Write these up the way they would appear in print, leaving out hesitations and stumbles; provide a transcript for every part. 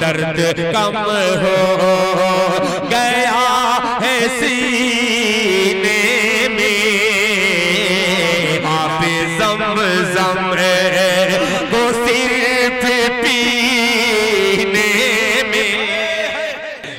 दर्द कम हो गया है सीने में, आप ज़म-ज़म को सिर्फ पीने में।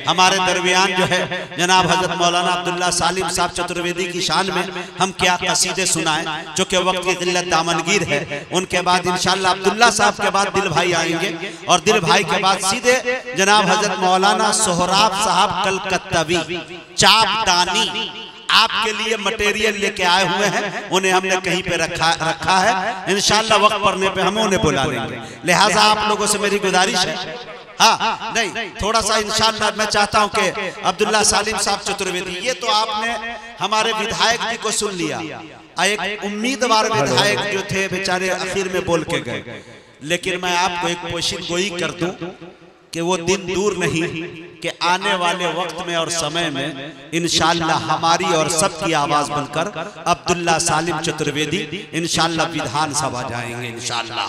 हमारे दरमियान जो है जनाब हजरत मौलाना अब्दुल्ला सालिम साहब चतुर्वेदी की शान में हम क्या कसीदे सुनाएं, जो कि वक्त की किल्लत दामनगीर है। उनके बाद इंशाअल्लाह अब्दुल्ला साहब के बाद दिल भाई आएंगे और दिल भाई के बाद सीधे जनाब हजरत मौलाना सोहराब साहब कलकत्तावी चापदानी आपके लिए मटेरियल लेके आए हुए हैं। उन्हें हमने कहीं पे रखा है। इंशाअल्लाह वक्त पड़ने पे हम उन्हें बुला लेंगे। लिहाजा आप लोगों से मेरी गुजारिश है, हाँ नहीं थोड़ा सा इंशाअल्लाह मैं चाहता हूं कि अब्दुल्ला सालिम साहब चतुर्वेदी, ये तो आपने हमारे विधायक जी को सुन लिया, एक उम्मीदवार विधायक जो थे बेचारे आखिर में बोल के गए, लेकिन मैं आपको एक पोशीद गोई कर दूं कि वो दिन दूर नहीं कि आने वाले वक्त में और समय में इंशाअल्लाह हमारी और सबकी आवाज बनकर अब्दुल्ला सालिम चतुर्वेदी इंशाअल्लाह विधानसभा जाएंगे इंशाअल्लाह,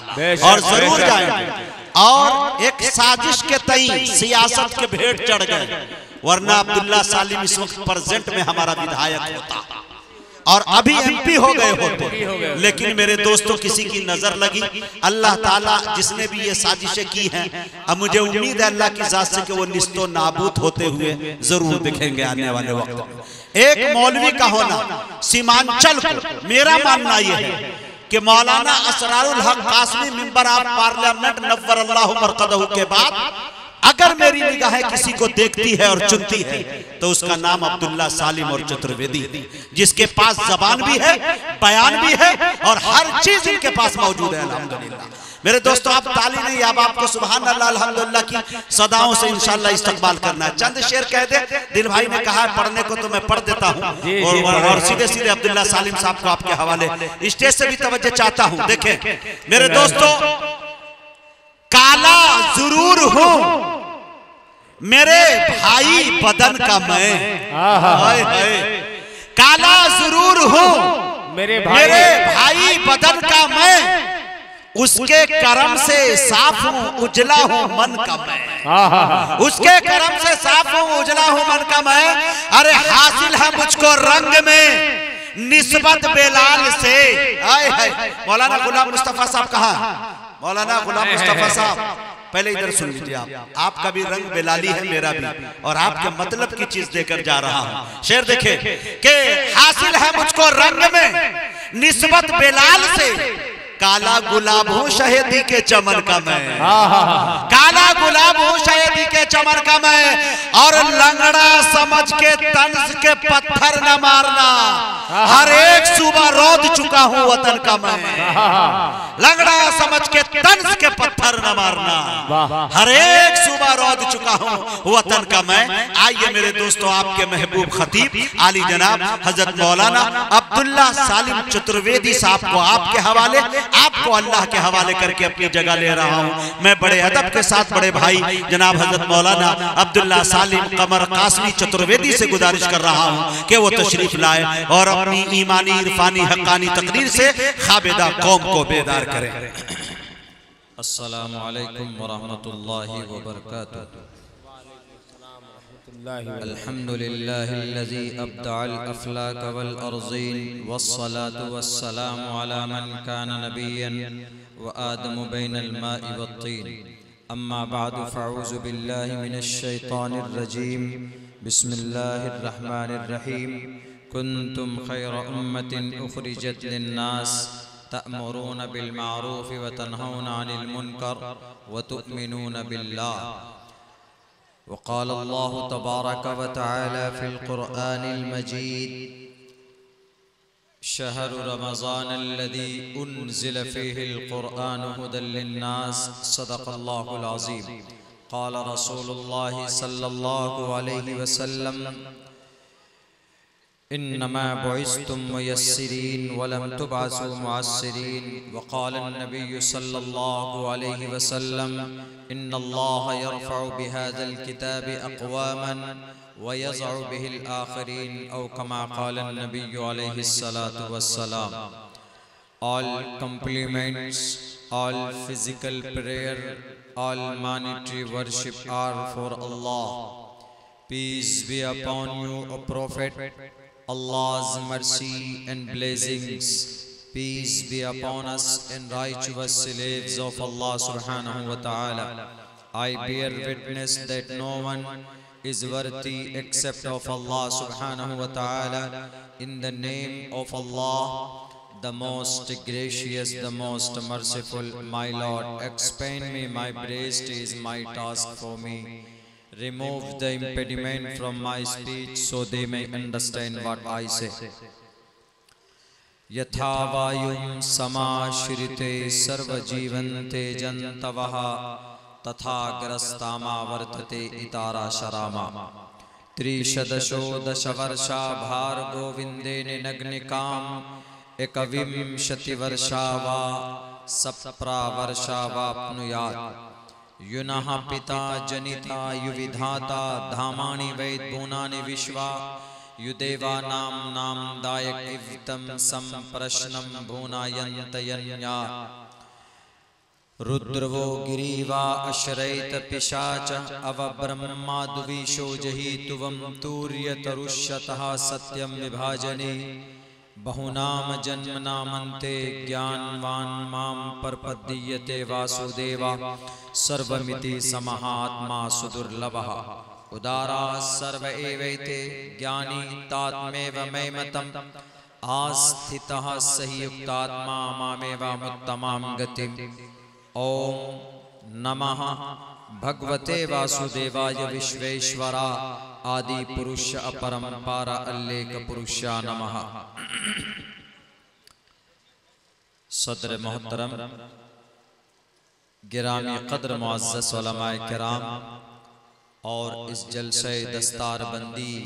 और जरूर जाएंगे। और एक साजिश के तई सियासत के भेंट चढ़ गए, वरना अब्दुल्ला सालिम इस वक्त प्रेजेंट में हमारा विधायक होता और अभी एमपी हो गए होते। लेकिन मेरे दोस्तों किसी की नजर लगी, अल्लाह ताला जिसने भी ये साजिशें की हैं, अब मुझे उम्मीद है अल्लाह की जात से कि वो निस्तो नाबूद होते हुए जरूर दिखेंगे आने वाले वक्त में। एक मौलवी का होना सीमांचल को, मेरा मानना यह है कि मौलाना असरारुल हक कासमी मिंबर ऑफ पार्लियामेंट नव्वरल्लाहु मरकदहू के बाद अगर मेरी निगाहें किसी को देखती है और चुनती है तो उसका नाम अब्दुल्ला सालिम और चतुर्वेदी, जिसके पास जबान भी है, बयान भी है और हर चीज इनके पास मौजूद है। अल्हम्दुलिल्लाह मेरे दोस्तों, आप ताली नहीं, अब आपको सुभान अल्लाह अल्हम्दुलिल्लाह की सदाओं से इंशाअल्लाह इस्तकबाल करना है। चंद शेर कह दे, दिल भाई ने कहा है पढ़ने को तो मैं पढ़ देता हूँ, और सीधे सीधे अब्दुल्ला सालिम साहब को आपके हवाले स्टेज से भी तवज्जो चाहता हूँ। देखें मेरे दोस्तों, काला जरूर हूँ मेरे भाई बदन का मैं, काला जरूर हूँ मेरे भाई बदन का मैं, उसके करम से साफ हूँ उजला हूँ मन का मैं, उसके करम से साफ हूँ उजला हूँ मन का मैं। अरे हासिल है मुझको रंग में निस्बत बेलाल से। आए है मौलाना गुलाम मुस्तफा साहब कहा, मौलाना गुलाम मुस्तफा साहब पहले इधर सुन लीजिए, आपका भी रंग बेलाली है मेरा भी, और आपके मतलब की चीज देकर जा रहा हूं। शेर देखे कि हासिल है मुझको रंग में निस्बत बेलाल से, काला गुलाब हूँ शहीदी के चमन का मैं, काला गुलाब हूँ शहीदी के चमन का मैं, और लंगड़ा समझ के तंज के पत्थर न मारना, हर एक सुबह रोद चुका हूँ वतन का मैं, लंगड़ा समझ के तंज के पत्थर न मारना, हर एक सुबह रोद चुका हूँ वतन का मैं। आइए मेरे दोस्तों, आपके महबूब खतीब आली जनाब हजरत मौलाना अब्दुल्ला सालिम चतुर्वेदी साहब को आपके हवाले, आपको अल्लाह के हवाले करके अपनी जगह ले रहा हूं। मैं बड़े अदब के साथ बड़े भाई जनाब हजरत मौलाना अब्दुल्ला सालिम कमर कासमी चतुर्वेदी से गुजारिश कर रहा हूं कि वो तशरीफ लाए और अपनी ईमानी इरफानी हक्कानी तकरीर से खाबेदा कौम को बेदार करें। अस्सलामु अलैकुम व रहमतुल्लाहि व बरकातुहू। अल्हम्दुलिल्लाहिल्लज़ी अब्दअल अफ़लाक वल अर्ज़ीन वस्सलातु वस्सलामु अला मन काना नबिय्यन व आदमु बैनल माइ वत्तीन। अम्मा बअदु फ़अऊज़ु बिल्लाहि मिनश शैतानिर रजीम। बिस्मिल्लाहिर रहमानिर रहीम। कुन्तुम खैरा उम्मतिन उख़रिजत लिन्नास तअमुरूना बिल मारूफ़ व तन्हौना अनिल मुनकर व तु'मिनूना बिल्लाह। वक़ाल अल्लाहु तबारक व तआला फ़िल क़ुरआनिल मजीद शहरु रमज़ानल्लज़ी उन्ज़िल फ़ीहिल क़ुरआनु हुदल लिन्नास सदक़ल्लाहुल अज़ीम। क़ाल रसूलुल्लाहि सल्लल्लाहु अलैहि वसल्लम इन्नमा बुइस्तुम मुयस्सिरीन वलम तुबअसू मुअस्सिरीन। वक़ाल अन्नबिय्यु सल्लल्लाहु अलैहि वसल्लम इन्नल्लाह यरफ़उ बिहाज़ल किताबि अक़वामन व यज़अउ बिहिल आख़िरीन औ कमा क़ाल अन्नबिय्यु अलैहि सलातु वस्सलाम। All compliments, all physical prayer all monetary worship are for Allah. Peace be upon you, O Prophet. Allah's mercy and blessings, peace be upon us and righteous slaves of Allah subhanahu wa ta'ala. I bear witness that no one is worthy except of Allah subhanahu wa ta'ala. In the name of Allah, the most gracious, the most merciful, my Lord, expand me my breast is my task for me. Remove the impediment from my speech so they may understand what I say. Yatha vayum samashrite sarva jivante jantavaha तथा ग्रस्तामा वर्तते इतारा शरामा त्रिशदशो दशवर्षा भार गोविंदे निनग्निकाम एकविंशति वर्षा वा सप्रा वर्षा वाप्नुयात् युनः पिता जनिता युविधाता धामानि वैद्भुनानि विश्वा युदेवा नाम नाम दायक इव्तम संप्रश्नम भूनायन्तयन्या रुद्रवो गिरीवा अश्रैत पिशाच अवब्रह्माद्विषो जहीतुवं तूर्यतरुष्यतः सत्यं विभाजने बहुनाम जन्मनामन्ते ज्ञानवान् मां प्रपद्यते वासुदेवा सर्वमिति समहात्मा सुदुर्लभः उदारा सर्व एवैते ज्ञानी तात्मेव मयमतम् आस्थितः सहि युक्तात्मा मामेवामुत्तमां गतिम् ओम नमः भगवते वासुदेवाय विश्वेश्वरा आदि पुरुष अपरंपारा अल्लेख पुरुषा नमः। सदर मोहतरम गिरामी कद्र मुअज़्ज़ज़ उलमाए किराम और इस जलसे दस्तारबंदी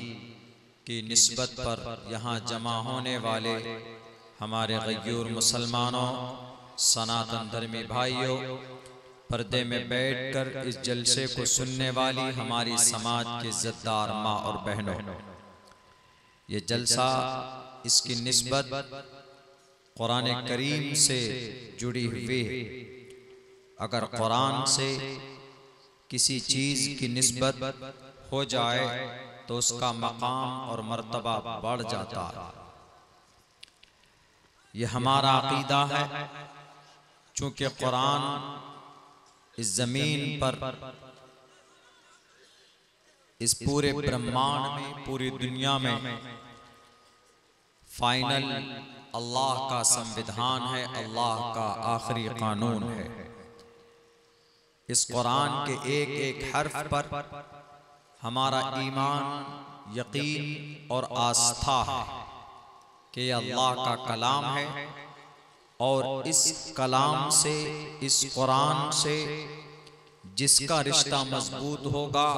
की निस्बत पर यहाँ जमा होने वाले हमारे गयूर मुसलमानों, सनातन धर्मी भाइयों, पर्दे में बैठकर इस जलसे को सुनने वाली हमारी समाज के इज्जतदार माँ और बहनों, ये जलसा इसकी निस्बत कुरान करीम से जुड़ी हुई है। अगर कुरान से किसी चीज़ की निस्बत हो जाए तो उसका मकाम और मर्तबा बढ़ जाता है। ये हमारा अकीदा है। चूंकि कुरान इस जमीन पर, इस पूरे ब्रह्मांड में, पूरी दुनिया में फाइनल अल्लाह का संविधान है, अल्लाह का आखिरी कानून है। इस कुरान के एक एक हर्फ पर हमारा ईमान, यकीन और आस्था है कि अल्लाह का कलाम है और इस कलाम से, इस कुरान से जिसका रिश्ता मजबूत होगा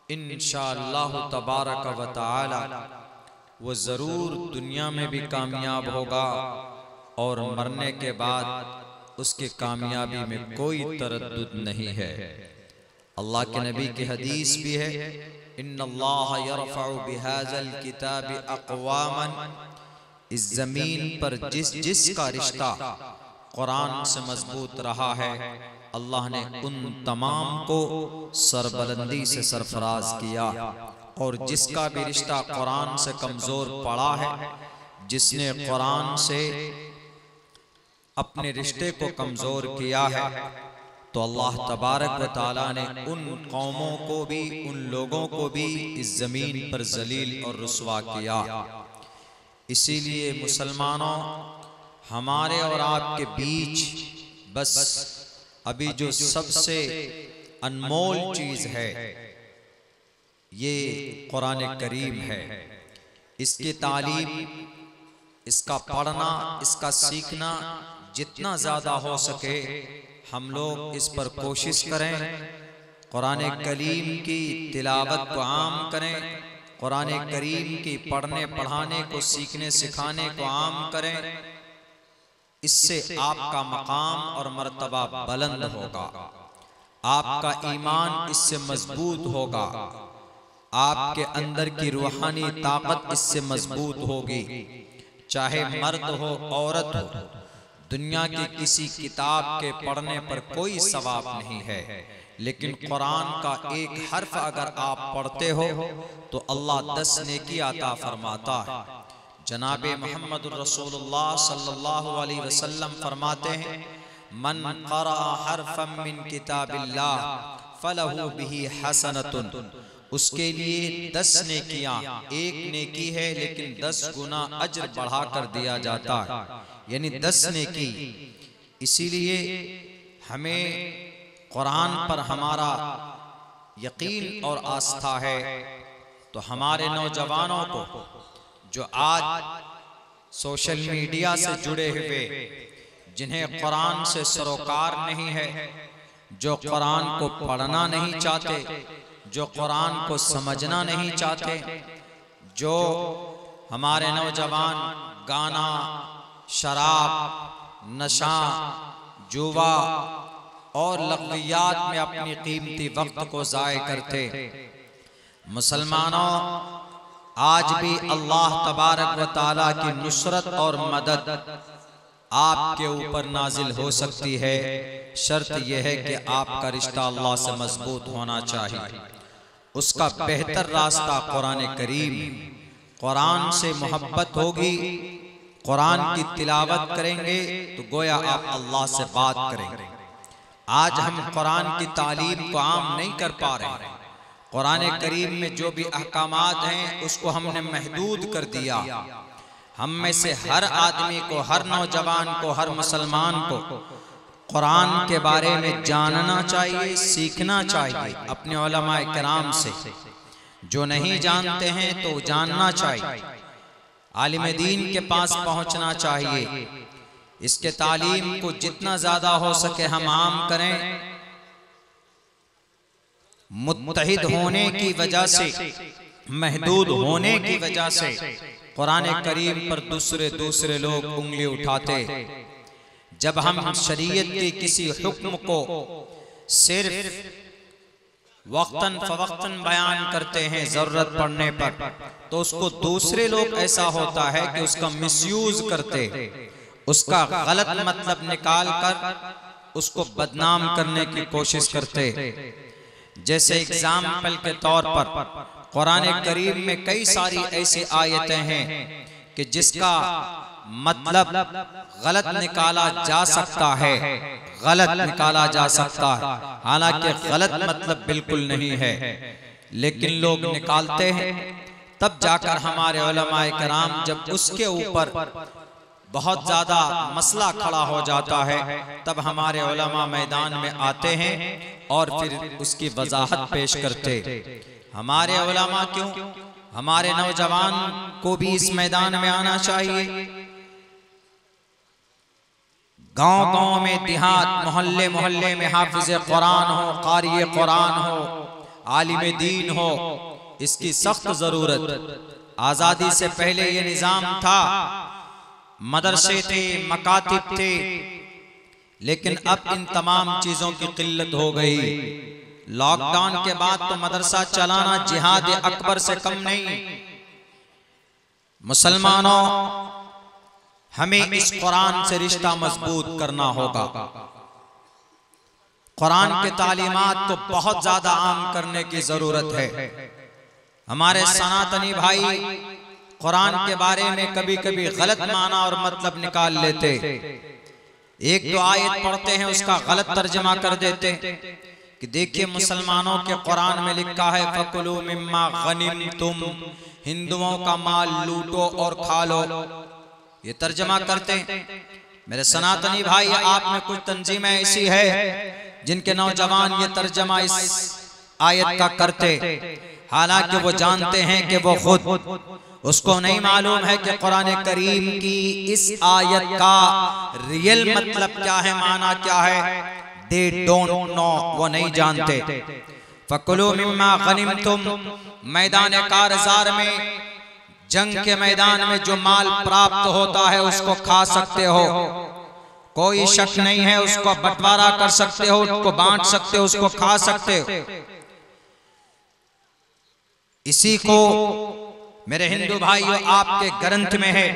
इंशाअल्लाह तबारक व तआला वो ज़रूर दुनिया में भी कामयाब होगा और मरने के बाद उसकी कामयाबी में कोई तरद्दुद नहीं है। अल्लाह के नबी की हदीस भी है, इन्नल्लाह यरफ़उ बिहाज़ल किताबि अक़वामन, इस जमीन पर जिसका रिश्ता कुरान से मजबूत रहा है अल्लाह ने उन तमाम को सरबलंदी से सरफराज किया, और जिसका भी रिश्ता कुरान से कमजोर पड़ा है, जिसने कुरान से अपने रिश्ते को कमजोर किया है, तो अल्लाह तबारक व तआला ने उन कौमों को भी, उन लोगों को भी इस जमीन पर जलील और रुसवा किया। इसीलिए मुसलमानों, हमारे और आपके बीच बस अभी जो सबसे अनमोल चीज है ये कुरान करीम है। इसकी तालीम, इसका पढ़ना, इसका सीखना जितना ज्यादा हो सके हम लोग इस पर कोशिश करें। कुरान करीम की तिलावत को आम करें, कुरान करीम की पढ़ने पढ़ाने को, सीखने सिखाने को आम करें। इससे आपका मकाम और मर्तबा बुलंद होगा, आपका ईमान इससे मजबूत होगा, आपके अंदर की रूहानी ताकत इससे मजबूत होगी। चाहे मर्द हो, औरत हो, दुनिया की किसी किताब के पढ़ने पर कोई सवाब नहीं है, लेकिन कुरान का एक हर्फ अगर आप पढ़ते हो तो अल्लाह 10 नेकी अता फरमाता है। जनाब मोहम्मद रसूलुल्लाह सल्लल्लाहु अलैहि वसल्लम फरमाते हैं, मन क़रा हर्फम मिन किताबिल्लाह फलहु बिही हसनतुन, उसके लिए 10 नेकियां, एक नेकी है लेकिन 10 गुना अज्र बढ़ा कर दिया जाता है, यानी 10 नेकी। इसीलिए हमें कुरान पर हमारा यकीन और आस्था है। तो हमारे नौजवानों को जो आज सोशल मीडिया से जुड़े हुए, जिन्हें कुरान से सरोकार नहीं है, जो कुरान को पढ़ना नहीं चाहते, जो कुरान को समझना नहीं चाहते, जो हमारे नौजवान गाना, शराब, नशा, जुआ और लग़वियात में अपनी कीमती वक्त को ज़ाय करते। मुसलमानों, आज भी अल्लाह तबारक व तआला की नुसरत और मदद आपके ऊपर नाजिल हो सकती है। शर्त यह है कि आपका रिश्ता अल्लाह से मजबूत होना चाहिए। उसका बेहतर रास्ता कुरान करीम, कुरान से मोहब्बत होगी, कुरान की तिलावत करेंगे तो गोया आप अल्लाह से बात करेंगे। आज हम कुरान की तालीम को आम नहीं कर पा रहे। कुरान करीम में जो भी अहकामात हैं उसको हमने महदूद कर दिया। हम में से हर आदमी को, हर नौजवान को, हर मुसलमान को कुरान के बारे में जानना चाहिए, सीखना चाहिए अपने उलमाए किराम से। जो नहीं जानते हैं तो जानना चाहिए, आलिम दीन के पास पहुंचना चाहिए। इसके तालीम को जितना ज्यादा हो सके हम आम करें। मुत्तहिद होने की वजह से, महदूद होने की वजह से कुरान करीम पर दूसरे लोग उंगली उठाते। जब हम शरीयत के किसी हुक्म को सिर्फ वक्तन फवक्तन बयान करते हैं जरूरत पड़ने पर, तो उसको दूसरे लोग ऐसा होता है कि उसका मिसयूज करते, उसका गलत मतलब निकाल कर उसको बदनाम करने की कोशिश करते। जैसे एग्जाम्पल के तौर पर कुरान करीम में कई सारी ऐसी आयतें हैं कि जिसका मतलब गलत निकाला जा सकता है, गलत निकाला जा सकता है, हालांकि गलत मतलब बिल्कुल नहीं है, लेकिन लोग निकालते हैं। तब जाकर हमारे उलमाए किराम जब उसके ऊपर बहुत ज्यादा मसला खड़ा हो जाता है, तब हमारे उलमा मैदान में आते हैं और फिर उसकी वजाहत पेश करते। हमारे उलमा क्यों, हमारे नौजवान को भी इस मैदान में आना चाहिए। गांव-गांव में, देहात, मोहल्ले मोहल्ले में हाफिज़े कुरान हो, क़ारी कुरान हो, आलिम दीन हो, इसकी सख्त जरूरत। आजादी से पहले ये निजाम था, मदरसे थे, मकातिब थे, लेकिन अब इन तमाम चीजों की किल्लत हो गई। लॉकडाउन के बाद तो मदरसा चलाना जिहाद अकबर से कम नहीं। मुसलमानों, हमें इस कुरान से रिश्ता मजबूत करना होगा। कुरान के तालीमात को बहुत ज्यादा आम करने की जरूरत है। हमारे सनातनी भाई कुरान के बारे में कभी कभी गलत माना और मतलब निकाल लेते। एक दो आयत पढ़ते हैं, उसका गलत तर्जमा कर देते कि देखिए मुसलमानों के कुरान में लिखा है फकुलू मिम्मा गनिमतुम, हिंदुओं का माल लूटो और खा लो। ये तर्जमा करते। मेरे सनातनी भाई, आप में कुछ तंजीमें ऐसी है जिनके नौजवान ये तर्जमा इस आयत का करते, हालांकि वो जानते हैं कि वो खुद, उसको नहीं मालूम है कि कुरान करीम की इस आयत का रियल मतलब क्या है, माना क्या है। दे डोंट नो, वो नहीं जानते। फकुलू मिम्मा गनिमतुम, मैदान कारज़ार में, जंग के मैदान में जो माल प्राप्त होता है उसको खा सकते हो, कोई शक नहीं है। उसको बंटवारा कर सकते हो, उसको बांट सकते हो, उसको खा सकते हो। इसी को मेरे हिंदू भाइयों आपके ग्रंथ में है,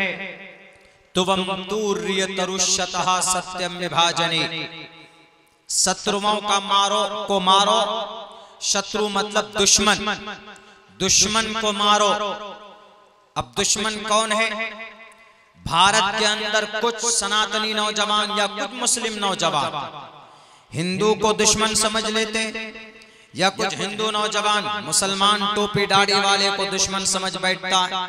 तुवम तूर्य तरुष्यतः सत्यम विभाजने, शत्रुओं को मारो। शत्रु मतलब दुश्मन, दुश्मन को मारो। अब दुश्मन कौन है? भारत के अंदर कुछ सनातनी नौजवान या कुछ मुस्लिम नौजवान हिंदू को दुश्मन समझ लेते, या कुछ हिंदू नौजवान मुसलमान टोपी दाढ़ी वाले को दुश्मन समझ बैठता है,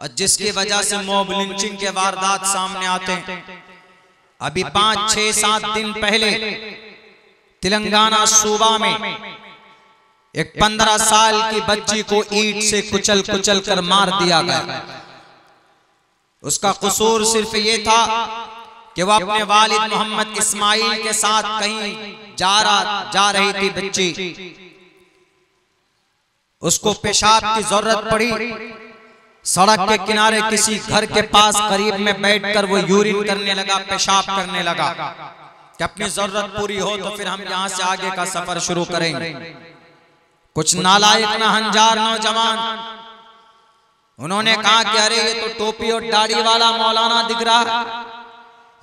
और जिसकी वजह से मॉब लिंचिंग के वारदात सामने आते हैं। अभी 5, 6, 7 दिन पहले तेलंगाना सूबा में एक 15 साल की बच्ची को ईंट से कुचल कुचल कर मार दिया गया। उसका कसूर सिर्फ ये था कि वह अपने वालिद मोहम्मद इस्माइल के साथ कहीं जा रही थी बच्ची। उसको पेशाब की जरूरत पड़ी, सड़क के किनारे किसी घर के पास करीब में बैठकर वो यूरिन करने लगा, पेशाब करने लगा कि अपनी जरूरत पूरी हो तो फिर हम यहाँ से आगे का सफर शुरू करेंगे। कुछ नालायक नाहंजार नौजवान उन्होंने कहा कि अरे ये तो टोपी और दाढ़ी वाला मौलाना दिख रहा है,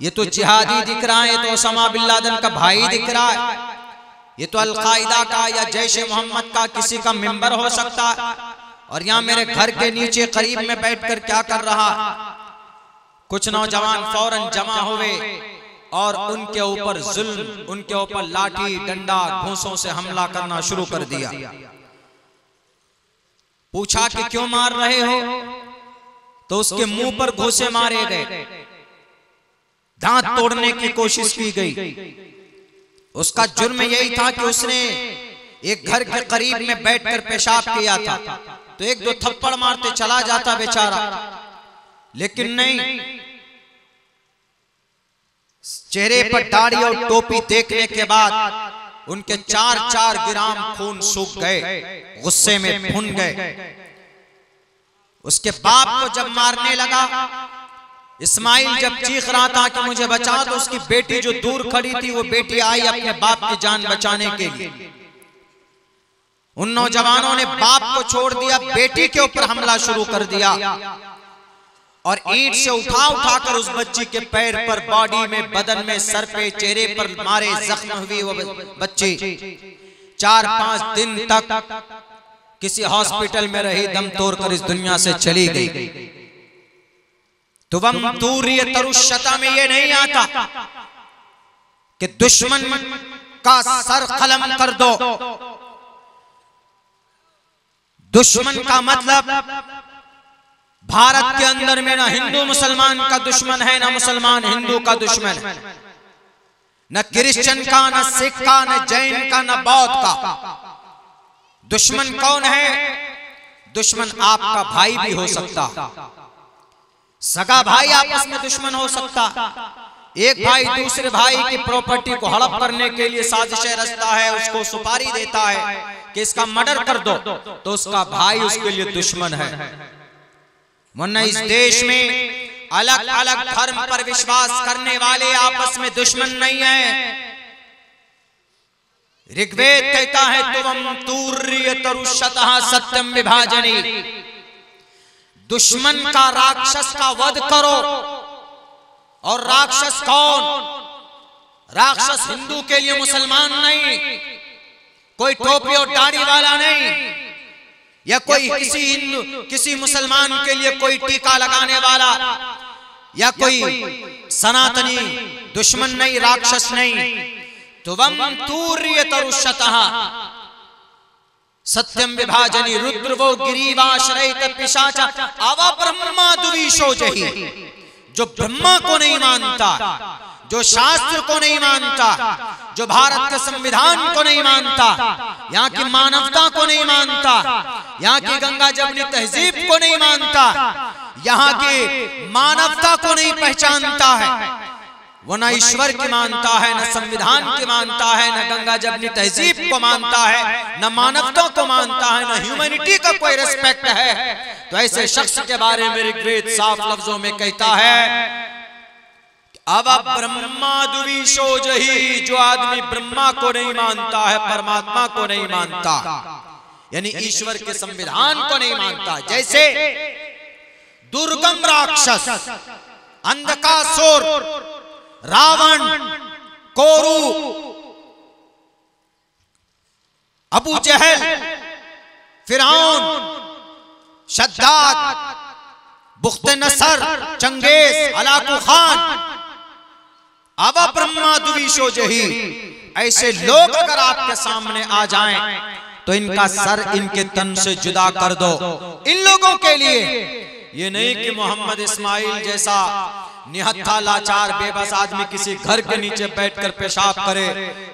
ये तो जिहादी दिख रहा है, ये तो ओसामा बिन लादेन का भाई दिख रहा है, ये तो अल-कायदा का या जैश-ए मोहम्मद का किसी का मेंबर हो सकता है, और यहाँ मेरे घर के नीचे करीब में बैठकर क्या कर रहा। कुछ नौजवान फौरन जमा हुए और उनके ऊपर जुल्म, उनके ऊपर लाठी डंडा घूंसों से हमला करना शुरू कर दिया। पूछा कि क्यों मार रहे हो, तो उसके मुंह पर घूंसे मारे गए, दांत तोड़ने की कोशिश की गई। उसका जुर्म यही था कि उसने एक घर के करीब में बैठकर पेशाब किया था, तो 1-2 थप्पड़ मारते चला जाता बेचारा, लेकिन नहीं, चेहरे पर दाढ़ी और टोपी देखने के बाद उनके 4-4 ग्राम खून सूख गए, गुस्से में भुन गए। उसके बाप को जब मारने लगा, इस्माइल जब चीख रहा था कि मुझे बचा, तो उसकी बेटी जो दूर खड़ी थी वो बेटी आई अपने बाप की जान बचाने के लिए। उन नौजवानों ने बाप को छोड़ दिया, बेटी के ऊपर हमला शुरू कर दिया और ईंट से उठाकर उस बच्ची के पैर पर, बॉडी में, बदन में, सर पे, चेहरे पर मारे जख्म हुई वो बच्ची। 4-5 दिन तक किसी हॉस्पिटल में रही, दम तोड़कर इस दुनिया से चली गई। तुवम तूर्य तरुष्यता में ये नहीं आता कि दुश्मन का सर कलम कर दो। दुश्मन का मतलब भारत के अंदर में ना हिंदू मुसलमान का दुश्मन है, ना मुसलमान हिंदू का दुश्मन है, न क्रिश्चियन का, न सिख का, न जैन का, न बौद्ध का। दुश्मन कौन है? दुश्मन आपका भाई भी हो सकता, सगा भाई आपस में दुश्मन हो सकता। एक भाई दूसरे भाई की प्रॉपर्टी को हड़प करने के लिए साजिशें रचता है, उसको सुपारी देता है कि इसका मर्डर कर दो, तो उसका भाई उसके लिए दुश्मन है। वरना इस देश में अलग अलग धर्म पर विश्वास करने वाले आपस में दुश्मन नहीं है। ऋग्वेद कहता है तुवम तूर्य तरुष्यतः सत्यम विभाजने, दुश्मन का, राक्षस का वध करो। और राक्षस कौन? राक्षस हिंदू के लिए मुसलमान नहीं, कोई टोपी और दाढ़ी वाला नहीं, या कोई किसी मुसलमान के लिए कोई टीका लगाने वाला, या कोई सनातनी दुश्मन नहीं, राक्षस नहीं। तुवम तूर्य तरुष्यतः सत्यम विभाजनी रुद्रवो गिरीवाश्रयित पिशाचा अव ब्रह्मा दुविशो जहि। जो ब्रह्मा को नहीं मानता, जो शास्त्र को नहीं मानता, जो भारत के संविधान को नहीं मानता, यहाँ की मानवता को नहीं मानता, यहाँ की गंगा जमुनी तहजीब को नहीं मानता, यहाँ की मानवता को नहीं पहचानता है, वो न ईश्वर की मानता है, न संविधान की मानता है, न गंगा जमुनी तहजीब को मानता है, न मानवता को मानता है, न ह्यूमैनिटी का कोई रिस्पेक्ट है, तो ऐसे शख्स के बारे में ऋग्वेद साफ लफ्जों में कहता है अब ब्रह्मा दुविशो जहि। जो आदमी ब्रह्मा को नहीं मानता है, परमात्मा को नहीं मानता, यानी ईश्वर के संविधान को नहीं मानता, जैसे दुर्गम राक्षस अंधकासुर, रावण, कोरू, अबू जहल, फिरौन, शद्दाद, बुख्त-ए-नसर, चंगेज, हलाकू खान, अब ब्रह्मा दुविशो जही, ऐसे लोग अगर आपके सामने आ जाएं तो इनका सर इनके तन से जुदा कर दो। इन लोगों के लिए ये नहीं कि मोहम्मद इस्माइल जैसा निहत्था लाचार बेबस आदमी किसी घर के नीचे बैठकर पेशाब करे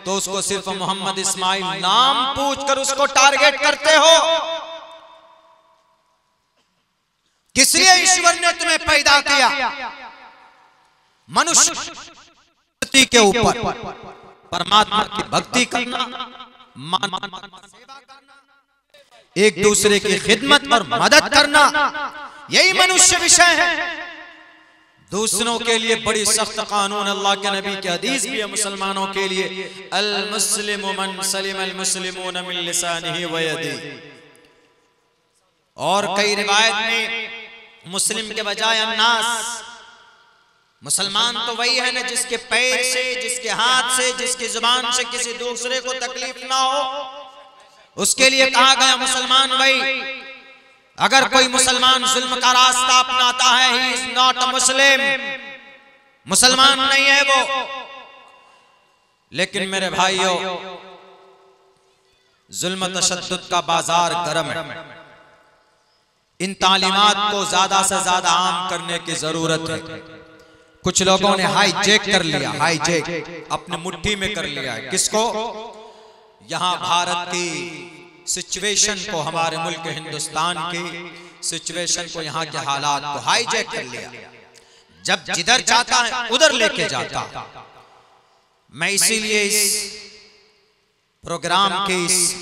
तो उसको सिर्फ मोहम्मद इस्माइल नाम पूछकर उसको टारगेट करते हो। किस लिए ईश्वर ने तुम्हें पैदा किया? मनुष्य के ऊपर परमात्मा की भक्ति करना, एक दूसरे की खिदमत और मदद करना, यही मनुष्य विषय है। दूसरों के लिए बड़ी सख्त कानून अल्लाह के नबी की हदीस भी है मुसलमानों के लिए, अल मुस्लिमु मन सलिम अल मुस्लिमून मिन लिसानिही व यदिही। और कई रिवायत में मुस्लिम के बजाय अन्नास, मुसलमान तो वही है ना जिसके पैर से, जिसके हाथ से, जिसकी जुबान से किसी दूसरे को तकलीफ ना हो, उसके लिए कहा गया मुसलमान वही। अगर कोई मुसलमान जुल्म का रास्ता अपनाता है, ही इज नॉट अ मुस्लिम, मुसलमान नहीं है वो। लेकिन मेरे भाइयों, जुल्म तशद्दुद का बाजार गर्म है। इन तालीमात को ज्यादा से ज्यादा आम करने की जरूरत है। कुछ लोगों ने हाईजैक कर लिया, हाईजैक अपने मुट्ठी में कर लिया है। किसको? यहां भारत की सिचुएशन को, हमारे मुल्क हिंदुस्तान की सिचुएशन को, यहाँ के हालात को हाईजैक कर लिया। जब जिधर चाहता है उधर लेके जाता। मैं इसीलिए इस प्रोग्राम के इस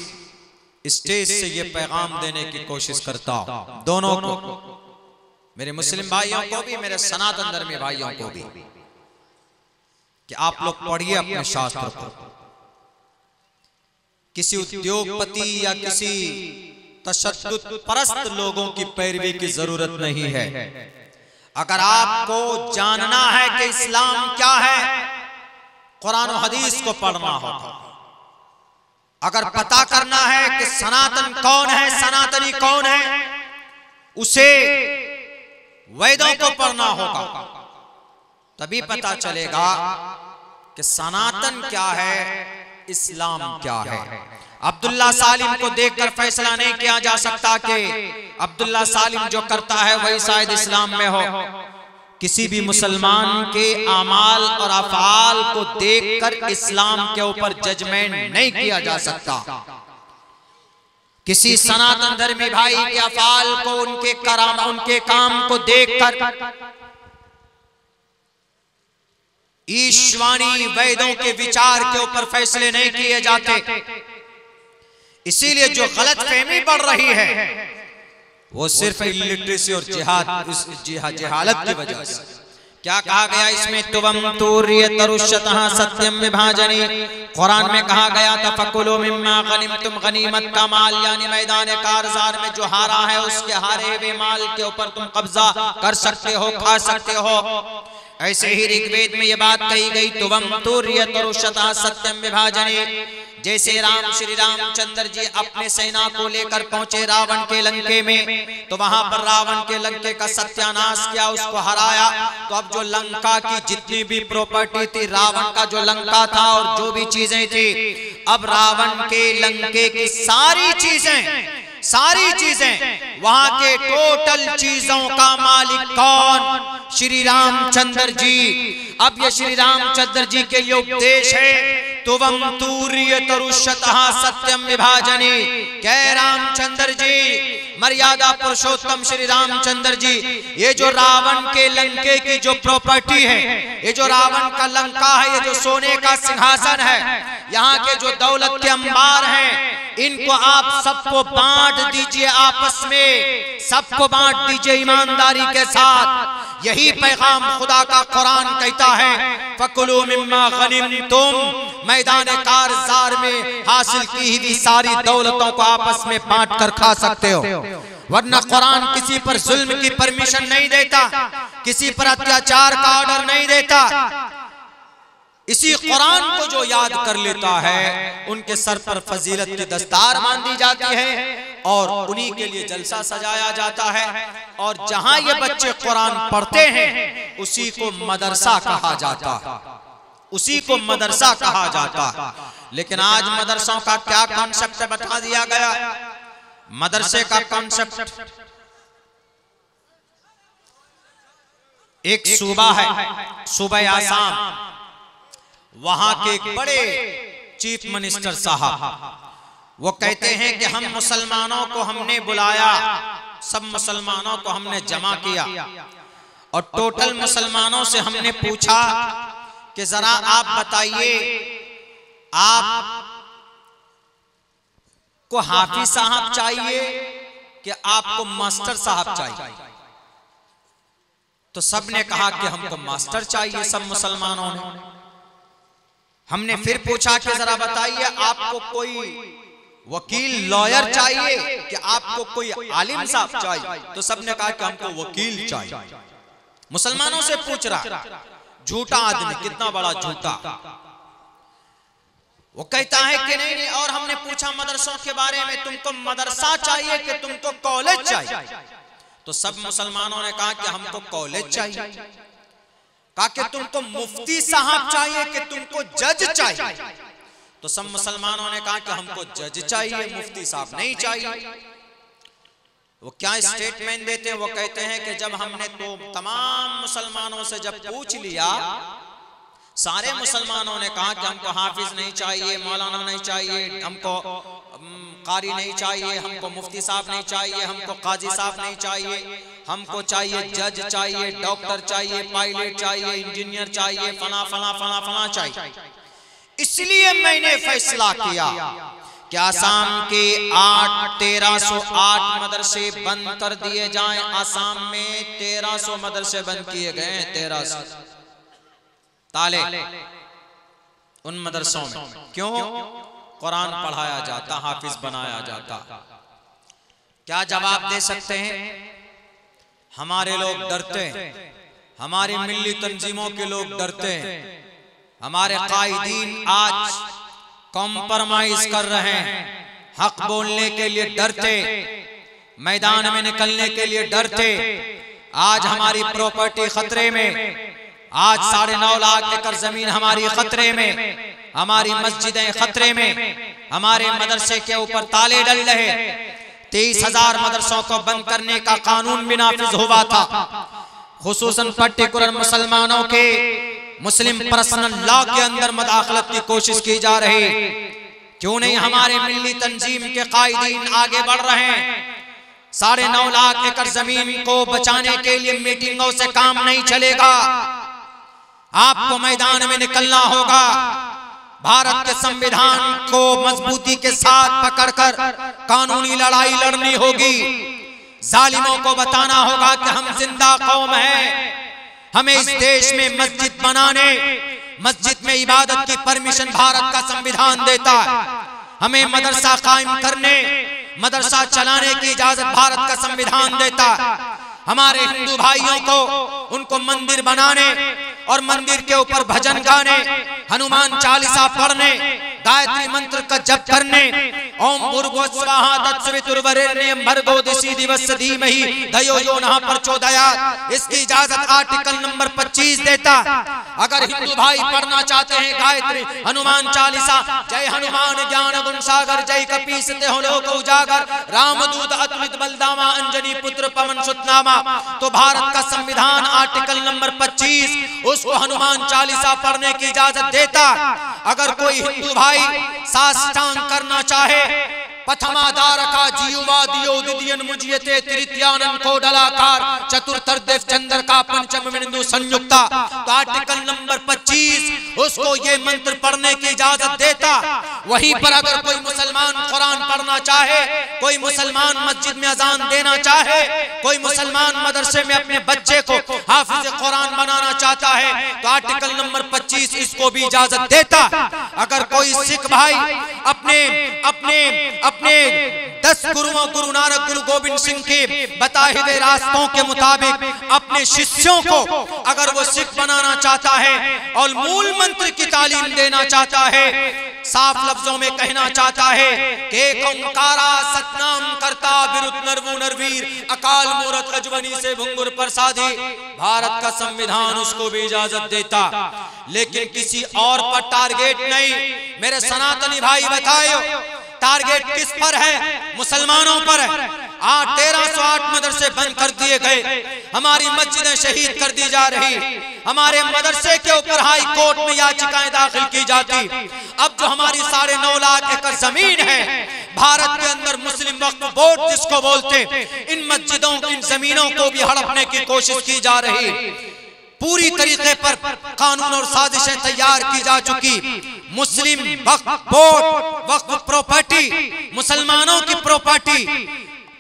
स्टेज से ये पैगाम देने की कोशिश करता हूं दोनों को, मेरे मुस्लिम भाइयों को भी, मेरे सनातन धर्मी भाइयों को भी, कि आप लोग पढ़िए अपने शास्त्र को। किसी उद्योगपति या किसी तशद्दुद परस्त लोगों की पैरवी की जरूरत नहीं है। अगर आपको जानना है कि इस्लाम क्या है, कुरान और हदीस को पढ़ना होगा। अगर पता करना है कि सनातन कौन है, सनातनी कौन है, उसे वेदों को पढ़ना होगा। तभी पता चलेगा कि सनातन क्या है, इस्लाम क्या है। अब्दुल्ला सालिम को देखकर फैसला नहीं किया जा सकता कि अब्दुल्ला सालिम जो करता है वही शायद इस्लाम में हो। किसी भी मुसलमान के आमाल और अफआल को देखकर इस्लाम के ऊपर जजमेंट नहीं किया जा सकता। किसी सनातन धर्मी भाई के अफआल को, उनके कराम, उनके काम को देखकर ईश्वानी वेदों के विचार के ऊपर फैसले नहीं किए जाते। इसीलिए जो गलत फहमी बढ़ रही है वो सिर्फ इलिटरेसी और जिहालत की वजह से। क्या कहा गया इसमें? तुवम तूर्य तरुष्यतः सत्यम विभाजनी। कुरान में कहा गया था फकुलू मिम्मा गनिमतुम, गनीमत का माल यानी मैदान कारज़ार में जो हारा है उसके हारे हुए माल के ऊपर तुम कब्जा कर सकते हो, खा सकते हो। ऐसे ही ऋग्वेद में यह बात कही गई, तुवम तूर्य तरुष्यतः सत्यम विभाजनी। जैसे श्री रामचंद्र जी अपने सेना को लेकर पहुंचे रावण के लंके में, तो वहां पर रावण के लंके का सत्यानाश किया, उसको हराया। तो अब जो लंका की जितनी भी प्रॉपर्टी थी, रावण का जो लंका था और जो भी चीजें थी, अब रावण के लंके की सारी चीजें, वहां के टोटल चीजों का मालिक कौन? श्री रामचंद्र जी। अब ये श्री रामचंद्र जी के लिए उपदेश है, तुवम तूर्य तरुष्यतः सत्यम विभाजनी। कह रामचंद्र जी, मर्यादा पुरुषोत्तम श्री रामचंद्र जी, ये जो रावण के लंके की जो प्रॉपर्टी है, ये जो रावण का लंका है, ये जो सोने का सिंहासन है, यहाँ के जो दौलत के अंबार हैं, इनको आप सबको बांट दीजिए, आपस में सबको बांट दीजिए ईमानदारी के साथ। यही पैगाम खुदा का कुरान कहता है, फकुलू मिम्मा गनिमतुम, मैदान कारज़ार में हासिल की हुई सारी दौलतों को आपस में बांट कर खा सकते हो। वरना कुरान किसी पर जुल्म की परमिशन नहीं देता, किसी पर अत्याचार का ऑर्डर नहीं देता। इसी कुरान को जो याद कर लेता है उनके सर पर फजीलत की दस्तार बांधी जाती है और उन्हीं के लिए जलसा सजाया जाता है। और जहां ये बच्चे कुरान पढ़ते हैं उसी को मदरसा कहा जाता, उसी को मदरसा कहा जाता। लेकिन आज मदरसों का क्या कॉन्सेप्ट बता दिया गया। मदरसे का कॉन्सेप्ट, एक सूबा है, सूबा आसाम, वहां के एक बड़े चीफ मिनिस्टर साहब, वो कहते हैं कि हम मुसलमानों को हमने बुलाया, सब मुसलमानों को हमने जमा किया और टोटल मुसलमानों से हमने पूछा कि जरा आप बताइए, आप को हाफिज साहब चाहिए कि आपको मास्टर साहब चाहिए। तो सबने कहा कि हमको मास्टर चाहिए, सब मुसलमानों ने। हमने फिर पूछा कि जरा बताइए, आपको कोई वकील लॉयर चाहिए कि आपको कोई आलिम साहब चाहिए। तो सबने कहा कि हमको वकील चाहिए। मुसलमानों से पूछ रहा, झूठा आदमी, कितना बड़ा झूठा। वो कहता है कि नहीं नहीं। और हमने पूछा मदरसों के बारे में, तुमको मदरसा चाहिए कि तुमको कॉलेज चाहिए। तो सब मुसलमानों ने कहा कि हमको कॉलेज चाहिए। कहा कि तुमको मुफ्ती साहब चाहिए कि तुमको जज चाहिए। तो सब मुसलमानों ने कहा कि हमको जज चाहिए, मुफ्ती साहब नहीं चाहिए। वो क्या स्टेटमेंट देते हैं, वो कहते हैं कि जब हमने तो तमाम मुसलमानों से जब पूछ लिया, सारे मुसलमानों ने कहा कि हमको हाफिज नहीं चाहिए, मौलाना नहीं चाहिए, हमको कारी नहीं चाहिए, हमको मुफ्ती साहब नहीं चाहिए, हमको काजी साहब नहीं चाहिए, हमको चाहिए जज चाहिए, डॉक्टर चाहिए, पायलट चाहिए, इंजीनियर चाहिए, फला फला फला फला चाहिए। इसलिए मैंने फैसला किया कि आसाम के 1308 मदरसे बंद कर दिए जाएं। आसाम में 1300 मदरसे बंद किए गए, 1300 ताले उन मदरसों में। क्यों? कुरान पढ़ाया जाता, हाफिज बनाया जाता। क्या जवाब दे सकते हैं? हमारे लोग डरते हैं, हमारी मिल्ली तंजीमों के लोग डरते हैं, हमारे कायदीन आज कॉम्प्रोमाइज कर रहे हैं, हक बोलने के लिए डरते, मैदान में निकलने के लिए डरते। आज हमारी प्रॉपर्टी खतरे में, आज 9.5 लाख एकड़ जमीन हमारी खतरे में, हमारी मस्जिदें खतरे में, हमारे मदरसे के ऊपर ताले डल रहे। 23,000 मदरसों को बंद करने का कानून भी नाफिज हुआ था। खुसूसन पर्टिकुलर मुसलमानों के मुस्लिम पर्सनल लॉ के अंदर मदाखलत की कोशिश की जा रही। क्यों नहीं हमारे मिल्ली तंजीम के कायदीन आगे बढ़ रहे हैं। 9.5 लाख एकड़ जमीन को बचाने के लिए मीटिंगों से काम नहीं चलेगा, आपको मैदान में निकलना होगा। भारत के संविधान को मजबूती के साथ पकड़कर कानूनी लड़ाई लड़नी होगी। जालिमों को बताना होगा कि हम जिंदा कौम हैं, हमें इस देश में मस्जिद बनाने, मस्जिद में इबादत की परमिशन भारत का संविधान देता है। हमें मदरसा कायम करने, मदरसा चलाने की इजाजत भारत का संविधान देता है। हमारे हिंदू भाइयों को उनको मंदिर बनाने और मंदिर के ऊपर भजन गाने, हनुमान चालीसा पढ़ने, गायत्री मंत्र का जप करने, ओम भूर्भुवः स्वः तत्सवितुर्वरेण्यं भर्गो दिशि दिवस्य धीमहि धियो यो नः प्रचोदयात्, इसकी इजाजत आर्टिकल नंबर 25 देता। अगर हिंदू भाई पढ़ना चाहते हैं गायत्री, हनुमान चालीसा, जय हनुमान ज्ञान गुण सागर, जय कपीस तेहो लोक उजागर, रामदूत अतुलित बलदामा, अंजनी पुत्र पवन सुत नामा, तो भारत का संविधान आर्टिकल नंबर 25 उसको हनुमान चालीसा पढ़ने की इजाजत देता। अगर कोई हिंदू भाई साष्टांग करना चाहे, प्रथमादारका जीवा दियो दिदियन मुजियते तृतीयानन को डलाकार चतुर्थर्देव चंद्र का पंचम बिंदु संयुक्ता, तो आर्टिकल नंबर 25 उसको ये मंत्र पढ़ने की इजाजत देता। वहीं पर अगर कोई मुसलमान कुरान पढ़ना चाहे, कोई मुसलमान मस्जिद में अजान देना चाहे, कोई मुसलमान मदरसे में अपने बच्चे को हाफिज कुरान बनाना चाहता है, तो आर्टिकल नंबर 25 इसको भी इजाजत देता। अगर कोई सिख भाई अपने 10 गुरुओं गुरु नानक गुरु गोविंद सिंह के बताए हुए रास्तों के मुताबिक अपने शिष्यों को अगर वो सिख बनाना चाहता है और मूल मंत्र की तालीम देना चाहता है, साफ लफ्जों में कहना चाहता है कि एक ओंकारा सतनाम करता बिरुद नरवु नरवीर अकाल मूरत रजवनी से भुंगुर प्रसादी, भारत का संविधान उसको भी इजाजत देता, लेकिन किसी और पर टारगेट नहीं। मेरे सनातनी भाई बताओ टारगेट किस पर है? मुसलमानों पर है। 1308 मदरसे बंद कर दिए गए, हमारी मस्जिदें शहीद कर दी जा रही, हमारे मदरसे के ऊपर हाई कोर्ट में याचिकाएं दाखिल की जाती। अब जो हमारी 9.5 लाख एकड़ जमीन है भारत के अंदर, मुस्लिम वक्फ बोर्ड जिसको बोलते, इन मस्जिदों इन जमीनों को भी हड़पने की कोशिश की जा रही। पूरी तरीके पर कानून और साजिशें तैयार की जा चुकी। मुस्लिम वक्फ बोर्ड, वक्फ प्रॉपर्टी मुसलमानों की प्रॉपर्टी,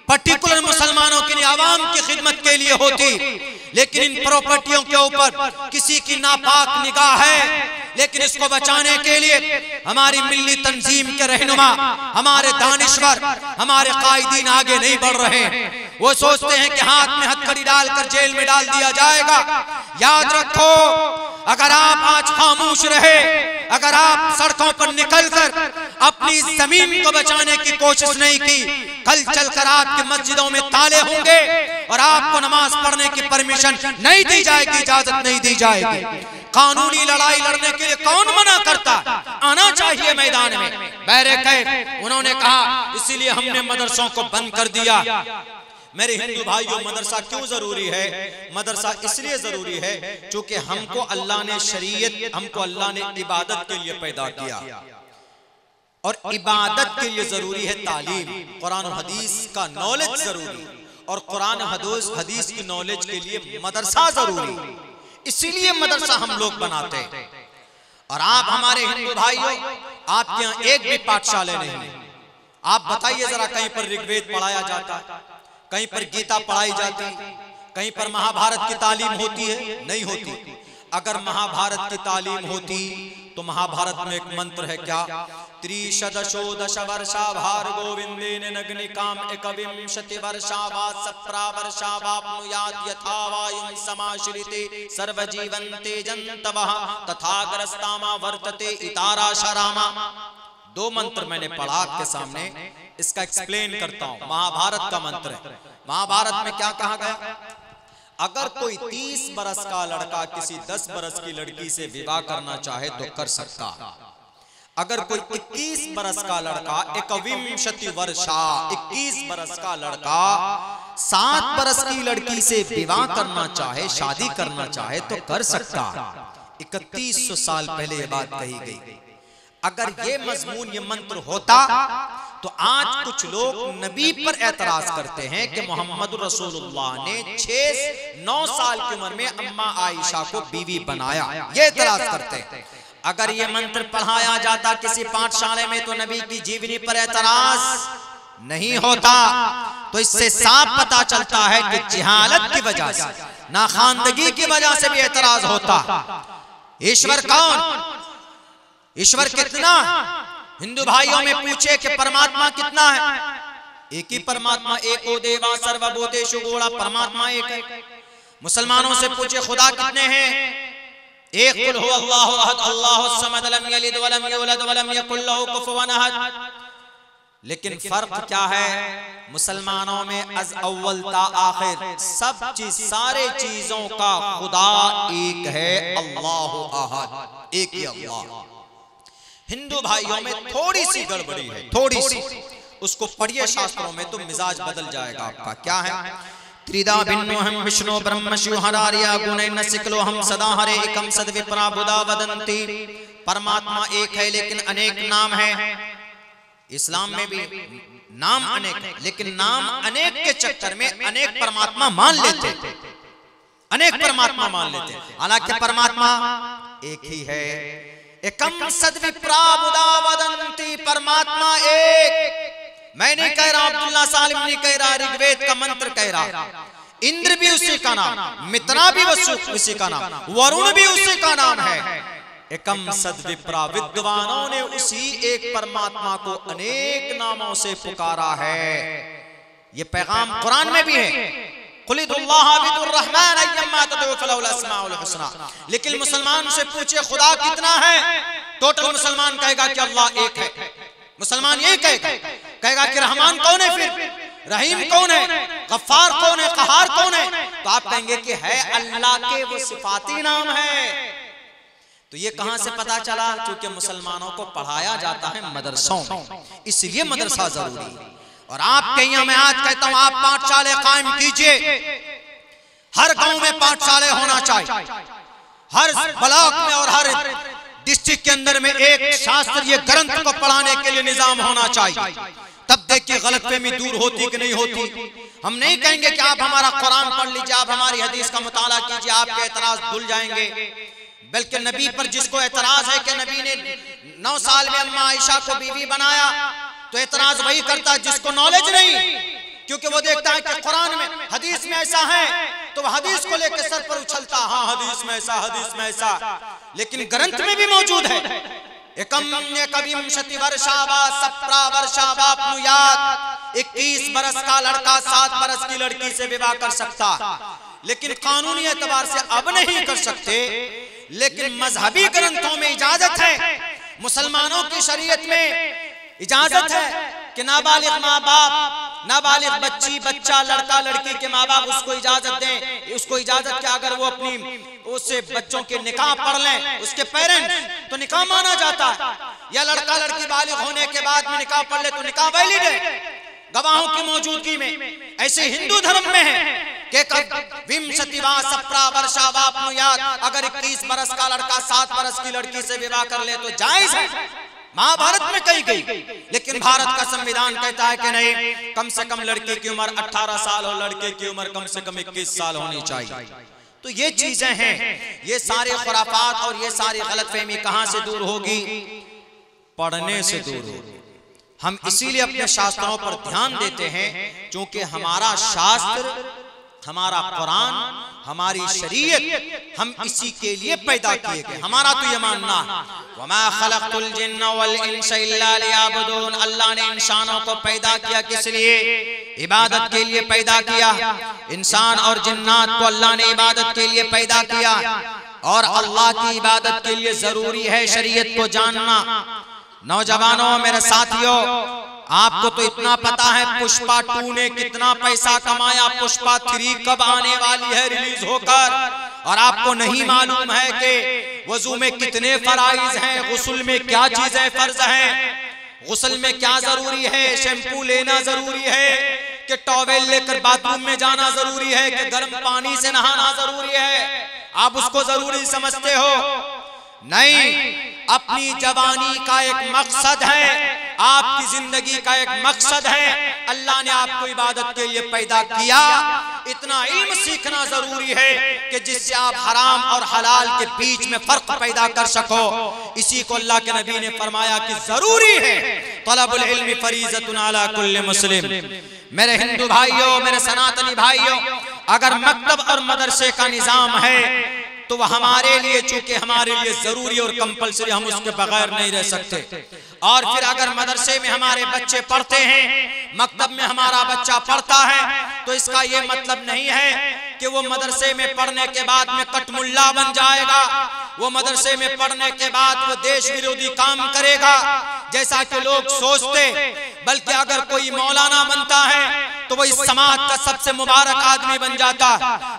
पर्टिकुलर मुसलमानों की आवाम की खिदमत के लिए होती, लेकिन इन प्रॉपर्टियों के ऊपर किसी की नापाक निगाह है। लेकिन इसको बचाने के लिए हमारी मिल्ली तंजीम के रहनुमा, हमारे दानिश्वर, हमारे कायदीन आगे नहीं बढ़ रहे हैं। वो सोचते हैं कि हाथ में हथकड़ी डालकर जेल में डाल दिया जाएगा। याद रखो, अगर आप आज खामोश रहे, अगर आप सड़कों पर निकलकर अपनी जमीन को बचाने की कोशिश नहीं की, कल चलकर आपकी मस्जिदों में ताले होंगे और आपको नमाज पढ़ने की परमिशन नहीं दी जाएगी, इजाजत नहीं दी जाएगी। कानूनी लड़ाई लड़ने के लिए कौन मना करता? आना चाहिए मैदान में। बैरकैफ उन्होंने कहा, इसीलिए हमने मदरसों को बंद कर दिया। मेरे हिंदू भाइयों, मदरसा क्यों जरूरी है? मदरसा इसलिए जरूरी है क्योंकि हमको अल्लाह ने शरीयत, हमको अल्लाह ने इबादत के लिए पैदा किया और इबादत के लिए जरूरी है तालीम, कुरान और हदीस का नॉलेज जरूरी, और कुरान हदीस की नॉलेज के लिए मदरसा जरूरी। इसीलिए मदरसा हम लोग बनाते हैं। और आप हमारे हिंदू भाइयों, आपके यहाँ एक भी पाठशाला नहीं है। आप बताइए जरा, कहीं पर ऋग्वेद पढ़ाया जाता, कहीं पर गीता पढ़ाई जाती, कहीं पर महाभारत की तालीम होती है? नहीं होती। अगर महाभारत की तालीम होती तो महाभारत में एक मंत्र है क्या? त्रिशदशोदश वर्षा भार्गो विंदेन नग्निकाम एकविंशति वर्षा वा सप्रा वर्षा वाप्नुयात् यथा वायुं समाश्रिते सर्वजीवन्ते जन्तवः तथाग्रस्तामा वर्तते इतारा शरामा। 2 मंत्र मैंने पढ़ा आपके सामने, इसका एक्सप्लेन करता हूं। महाभारत का मंत्र है। महाभारत में क्या कहा गया? अगर कोई 30 बरस का लड़का किसी 10 बरस की लड़की से विवाह करना चाहे तो कर सकता। अगर कोई 21 बरस का लड़का, एकविंशति वर्षा 21 बरस का लड़का 7 बरस की लड़की से विवाह करना चाहे, शादी करना चाहे तो कर सकता। 3100 साल पहले ये बात कही गई। अगर ये मजमून, ये मंत्र होता तो आज कुछ लोग नबी पर एतराज करते हैं कि मोहम्मद रसूलुल्लाह ने 6-9 साल की उम्र में अम्मा आयशा को बीवी बनाया, ये एतराज करते हैं। अगर ये मंत्र पढ़ाया जाता किसी पाठशाला में तो नबी की जीवनी पर एतराज नहीं होता। तो इससे साफ पता चलता है कि जिहालत की वजह से, नाखानदगी की वजह से भी एतराज होता। ईश्वर कौन? ईश्वर कितना? हिंदू भाइयों में पूछे कि परमात्मा कितना है? एक ही परमात्मा, एको देवा सर्वभूतेषु गूढ़ा, परमात्मा एक है। मुसलमानों से पूछे खुदा कितने हैं? एक कुल हु अल्लाहु अहद अल्लाहुस समद लम यलिद वलम यूलद वलम यकुल लहु कुफुवन अहद। लेकिन फर्क क्या है? मुसलमानों में अज अव्वल ता आखिर सब चीज, सारे चीजों का खुदा एक है, अल्लाहु अहद, एक ही अल्लाह। हिंदू भाइयों में थोड़ी सी गड़बड़ी है, थोड़ी सी। उसको पढ़िए शास्त्रों में तो मिजाज बदल जाएगा आपका। क्या है? त्रिदा भिन्नो हम विष्णु ब्रह्म शिव हरारिया गुणैन सिकलो हम सदा हरे एकम सद विप्रा बुदा वदंती। परमात्मा एक है लेकिन अनेक नाम है। इस्लाम में भी नाम अनेक है, लेकिन नाम अनेक के चक्कर में अनेक परमात्मा मान लेते, अनेक परमात्मा मान लेते। हालांकि परमात्मा एक ही है। एकम सद्विप्रा बुदा वदंती, परमात्मा एक। मैं नहीं कह रहा, अब्दुल्ला सालिम नहीं कह रहा, ऋग्वेद का मंत्र कह रहा। इंद्र भी उसी का नाम, मित्रा भी उसी का नाम, वरुण भी उसी का नाम है। एकम सद्विप्रा, विद्वानों ने उसी एक परमात्मा को अनेक नामों से पुकारा है। ये पैगाम कुरान में भी है, लेकिन मुसलमान से पूछे खुदा कितना है, टोटल मुसलमान कहेगा कि अल्लाह एक है। मुसलमान ये कहेगा कि रहमान कौन है, फिर रहीम कौन है, गफ्फार कौन है, कहार कौन है, तो आप कहेंगे कि है अल्लाह के वो सिफाती नाम है। तो ये कहां से पता चला? क्योंकि मुसलमानों को पढ़ाया जाता है मदरसों में, इसलिए मदरसा जरूरी है। और आपके यहाँ मैं आज कहता हूं, आप पाठशाले कायम कीजिए, हर गांव में पाठशाले होना चाहिए, हर ब्लॉक में और हर डिस्ट्रिक्ट के अंदर में एक शास्त्रीय ग्रंथ को पढ़ाने के लिए निजाम होना चाहिए। तब देखिए गलतफहमी दूर होती कि नहीं होती। हम नहीं कहेंगे कि आप हमारा कुरान पढ़ लीजिए, आप हमारी हदीस का मुताला कीजिए, आपके एतराज धुल जाएंगे। बल्कि नबी पर जिसको एतराज है कि नबी ने 9 साल में अम्मा आयशा को बीवी बनाया, तो एतराज वही करता है जिसको नॉलेज नहीं, क्योंकि वो देखता है कि कुरान में हदीस में ऐसा है, तो वह हदीस को लेकर सर पर उछलता, हाँ हदीस में ऐसा, हदीस में ऐसा, लेकिन ग्रंथ में भी मौजूद है। 21 बरस का लड़का 7 बरस की लड़की से विवाह कर सकता, लेकिन कानूनी एतबार से अब नहीं कर सकते। लेकिन मजहबी ग्रंथों में इजाजत है, मुसलमानों की शरीयत में इजाजत है कि नाबालिग माँ बाप, नाबालिग बच्ची बच्चा, लड़का लड़की के माँ बाप उसको इजाजत दें, उसको इजाजत क्या, अगर वो अपनी उससे बच्चों के निकाह पढ़ लें, उसके पेरेंट्स, तो निकाह माना जाता है। या लड़का लड़की बालिग होने के बाद में निकाह पढ़ ले तो निकाह वैलिड है गवाहों की मौजूदगी में। ऐसे हिंदू धर्म में है कि अगर 21 बरस का लड़का 7 बरस की लड़की से विवाह कर ले तो जायज है, महाभारत में कही गई। लेकिन भारत का संविधान कहता है कि नहीं, कम से कम लड़की की उम्र 18 साल और लड़के की उम्र कम से कम 21 साल होनी चाहिए। तो ये चीजें हैं, ये सारे खुराफात और ये सारी गलतफहमी कहां से दूर होगी? पढ़ने से दूर होगी। हम इसीलिए अपने शास्त्रों पर ध्यान देते हैं, क्योंकि हमारा शास्त्र, हमारा कुरान, हमारी शरीयत, हम इसी के लिए पैदा किए गए। हमारा तो ये मानना है, वमा खलक़तुल जिन्ना वल इंसा इल्ला लियअबुदून, अल्लाह ने इंसानों को पैदा किया किस लिए? इबादत के लिए पैदा किया। इंसान और जिन्नात को अल्लाह ने इबादत के लिए पैदा किया, और अल्लाह की इबादत के लिए जरूरी है शरीयत को जानना। नौजवानों, मेरे साथियों, आपको तो इतना पता है पुष्पा 2 ने कितना पैसा कमाया, पुष्पा 3 कब आने वाली है रिलीज होकर, और आपको नहीं मालूम है कि वजू में कितने फराइज हैं, गुस्ल में क्या चीजें फर्ज हैं, गुस्ल में क्या जरूरी है, शैम्पू लेना जरूरी है कि टॉवेल लेकर बाथरूम में जाना जरूरी है कि गर्म पानी से नहाना जरूरी है। आप उसको जरूरी समझते हो? नहीं, अपनी जवानी का एक मकसद है, आपकी जिंदगी का एक मकसद है। अल्लाह ने आपको इबादत के लिए पैदा किया। इतना इल्म सीखना जरूरी है कि जिससे आप हराम और हलाल के बीच में फर्क पैदा कर सको। इसी को अल्लाह के नबी ने फरमाया कि जरूरी है तलबुल इल्मी फरीज़तुन अला कुल्li मुस्लिम। मेरे हिंदू भाइयों, मेरे सनातनी भाइयों, अगर मकतब और मदरसे का निजाम है तो वह हमारे लिए, चूंकि हमारे लिए जरूरी और कंपलसरी, हम उसके बगैर नहीं रह सकते। और फिर अगर मदरसे में हमारे बच्चे पढ़ते हैं, मकतब में हमारा बच्चा पढ़ता है, तो इसका ये मतलब नहीं है कि वो मदरसे में पढ़ने के बाद में कटमुल्ला बन जाएगा, वो मदरसे में पढ़ने के बाद वो देश विरोधी काम करेगा जैसा कि लोग सोचते। बल्कि अगर कोई मौलाना बनता है तो वो इस समाज का सबसे मुबारक आदमी बन जाता।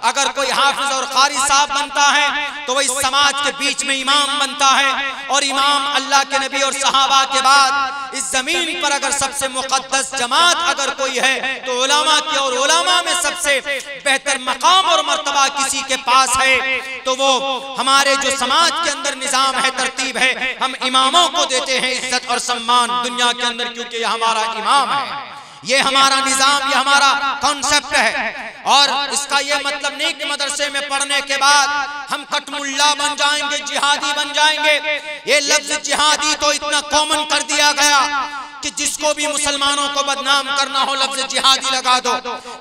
अगर कोई हाफिज और कारी साहब बनता है तो वो इस समाज के बीच में इमाम बनता है। और इमाम अल्लाह के नबी और सहाबा के बाद इस जमीन पर अगर सबसे मुकद्दस जमात अगर कोई है तो उलमा की, और उलमा में सबसे बेहतर मकाम और मर्तबा किसी के पास है तो वो हमारे जो समाज के अंदर निजाम है, तरतीब है, हम इमामों को देते हैं इज्जत और सम्मान दुनिया के अंदर, क्योंकि ये हमारा इमाम है, ये हमारा निजाम, ये हमारा कॉन्सेप्ट है। और इसका ये मतलब नहीं कि मदरसे में पढ़ने के बाद हम कटमुल्ला बन जाएंगे, जिहादी बन जाएंगे। ये लफ्ज जिहादी तो इतना कॉमन कर दिया गया कि जिसको भी मुसलमानों को बदनाम करना हो लफ्ज जिहादी लगा दो।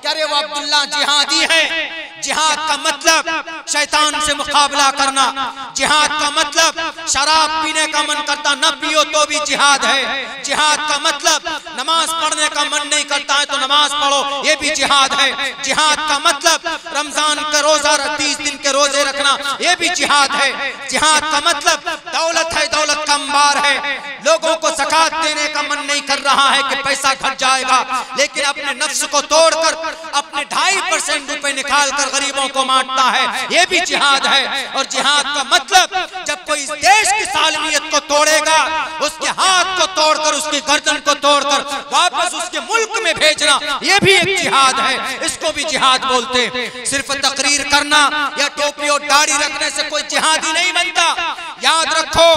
क्या रे वो अब्दुल्ला जिहादी है? जिहाद का मतलब शैतान से मुकाबला करना, जिहाद का मतलब शराब पीने का मन करता न पियो तो भी जिहाद है, जिहाद का मतलब नमाज पढ़ने का मन नहीं करता है तो नमाज पढ़ो, ये भी जिहाद है, जिहाद का मतलब रमजान का रोजा 30 दिन के रोजे रखना, ये भी जिहाद है, जिहाद का मतलब दौलत है, दौलत का अंबार है, लोगों को ज़कात देने का मन नहीं कर रहा है कि पैसा घट जाएगा, लेकिन अपने नफ्स को तोड़कर अपने 2.5% रुपए निकाल कर गरीबों को बांटता है, ये भी जिहाद है। और जिहाद का मतलब जब कोई इस देश की सालमियत को तोड़ेगा, उसके हाथ को तोड़कर, उसकी गर्दन को तोड़कर वापस उसके मुल्क में भेजना, ये भी एक जिहाद है, इसको भी जिहाद बोलते हैं। सिर्फ तकरीर करना या टोपी और दाढ़ी रखने से कोई जिहादी नहीं बनता। याद रखो,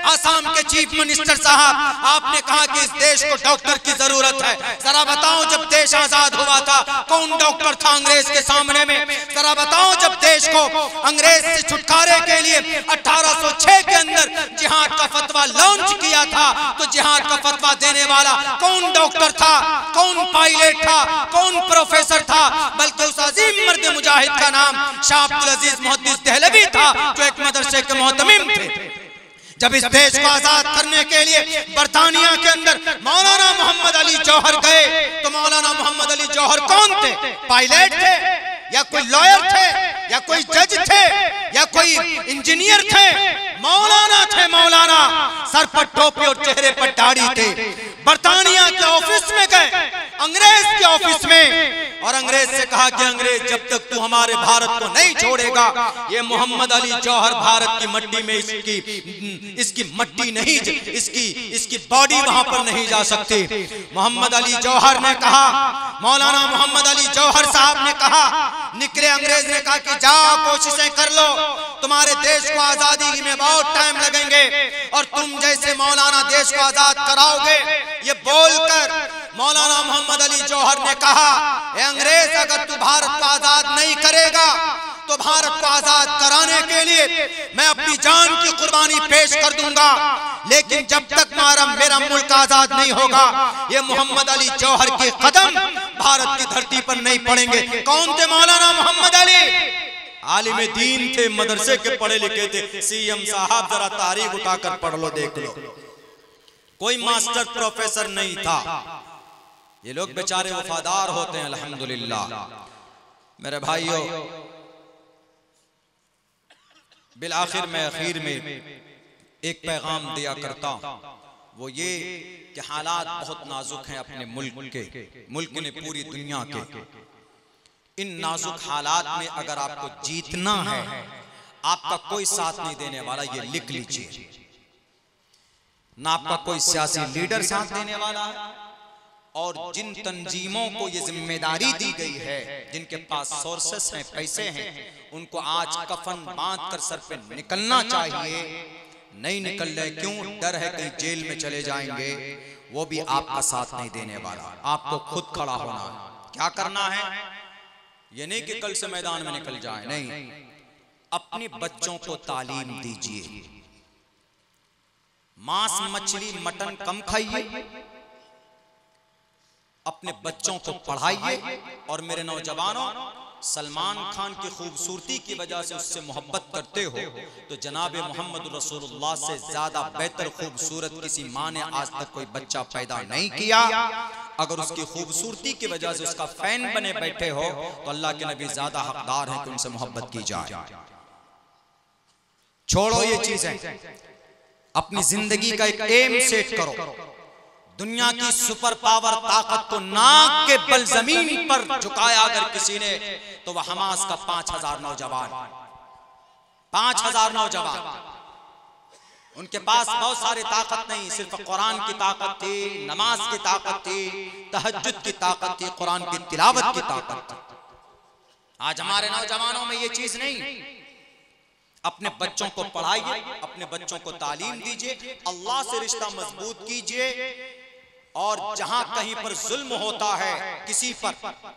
आसाम के चीफ मिनिस्टर साहब, आपने कहा कि इस देश को डॉक्टर की जरूरत है। जरा बताओ, जब देश आजाद हुआ था कौन डॉक्टर था अंग्रेज के सामने में? जरा बताओ, जब देश को अंग्रेज से छुटकारे के लिए 1806 के अंदर जिहाद का फतवा लॉन्च किया था, तो जिहाद का फतवा देने वाला कौन डॉक्टर था, कौन पायलट था, कौन प्रोफेसर था? बल्कि उस अजीम मर्द मुजाहिद का नाम शाह अब्दुल अजीज मुहद्दिस देहलवी था, जो एक मदरसे के मोहतमिम थे। जब इस देश को आजाद करने के लिए बरतानिया के अंदर मौलाना मोहम्मद अली जौहर गए, तो मौलाना मोहम्मद अली जौहर कौन थे? पायलट थे या कोई लॉयर थे या कोई जज थे या कोई इंजीनियर थे? मौलाना थे, मौलाना। सर पर टोपी और चेहरे पर दाढ़ी थे। बरतानिया के ऑफिस में गए, अंग्रेज के ऑफिस में, और अंग्रेज से कहा कि अंग्रेज, जब तक तू हमारे भारत को नहीं छोड़ेगा, ये मोहम्मद अली जौहर भारत की मट्टी में इसकी मट्टी नहीं, इसकी बॉडी वहां पर नहीं जा सकती। मोहम्मद अली जौहर ने कहा, मौलाना मोहम्मद अली जौहर साहब ने कहा, निकले। अंग्रेज ने कहा कि जाओ, कोशिशें कर लो, तुम्हारे देश को आजादी में बहुत टाइम लगेंगे और तुम जैसे मौलाना देश को आजाद कराओगे। ये बोलकर मौलाना मोहम्मद अली जौहर ने कहा, ए अंग्रेज, अगर तू भारत को आजाद नहीं करेगा तो भारत को आजाद कराने के लिए मैं अपनी जान की कुर्बानी पेश कर दूंगा, लेकिन जब तक मेरा मुल्क आजाद नहीं होगा, ये मोहम्मद अली जौहर के कदम भारत की धरती पर नहीं पड़ेंगे। कौन थे मौलाना मोहम्मद अली? आलिम दीन थे, मदरसे के पढ़े लिखे थे। सीएम साहब, जरा तारीख उठाकर पढ़ लो, देख लो, कोई मास्टर प्रोफेसर नहीं था। ये लोग बेचारे वफादार होते हैं, अल्हम्दुलिल्लाह। मेरे भाइयों, बिल आखिर में एक पैगाम दिया करता हूं, वो ये कि हालात बहुत नाजुक हैं अपने मुल्क ने पूरी दुनिया के। इन नाजुक हालात में अगर आपको जीतना है, आपका कोई साथ नहीं देने वाला, ये लिख लीजिए। ना आपका कोई सियासी लीडर साथ देने वाला है, और जिन तंजीमों को ये जिम्मेदारी दी गई है, जिनके पास सोर्सेस हैं, पैसे हैं, उनको आज कफन बांध कर सर पे निकलना चाहिए। नहीं निकल रहे, क्यों? डर है कहीं जेल में चले जाएंगे। वो भी आपका साथ नहीं देने वाला, आपको खुद खड़ा होना है। क्या करना है? ये नहीं कि कल से मैदान में निकल जाए, नहीं। अपने बच्चों को तालीम दीजिए, मांस मछली मटन कम खाइए, अपने बच्चों को पढ़ाइए। और मेरे नौजवानों, सलमान खान की खूबसूरती की वजह से उससे मोहब्बत करते हो तो जनाब मोहम्मद रसूलुल्लाह से ज्यादा बेहतर खूबसूरत किसी माँ ने आज तक कोई बच्चा पैदा नहीं किया। अगर उसकी खूबसूरती की वजह से उसका फैन बने बैठे हो तो अल्लाह के नबी ज्यादा हकदार हैं कि उनसे मोहब्बत की जाए। छोड़ो ये चीजें, अपनी जिंदगी का एक एम सेट करो। दुनिया की सुपर पावर ताकत को नाक के बल जमीन पर झुकाया अगर किसी ने, तो वह हमास का 5000 नौजवान, 5000 नौजवान, उनके पास बहुत सारी ताकत नहीं, सिर्फ कुरान की ताकत थी, नमाज की ताकत थी, तहज्जुद की ताकत थी, कुरान की तिलावत की ताकत थी। आज हमारे नौजवानों में ये चीज नहीं। अपने बच्चों को पढ़ाइए, अपने बच्चों को तालीम दीजिए, अल्लाह से रिश्ता मजबूत कीजिए। और जहां कहीं पर जुल्म होता है किसी पर,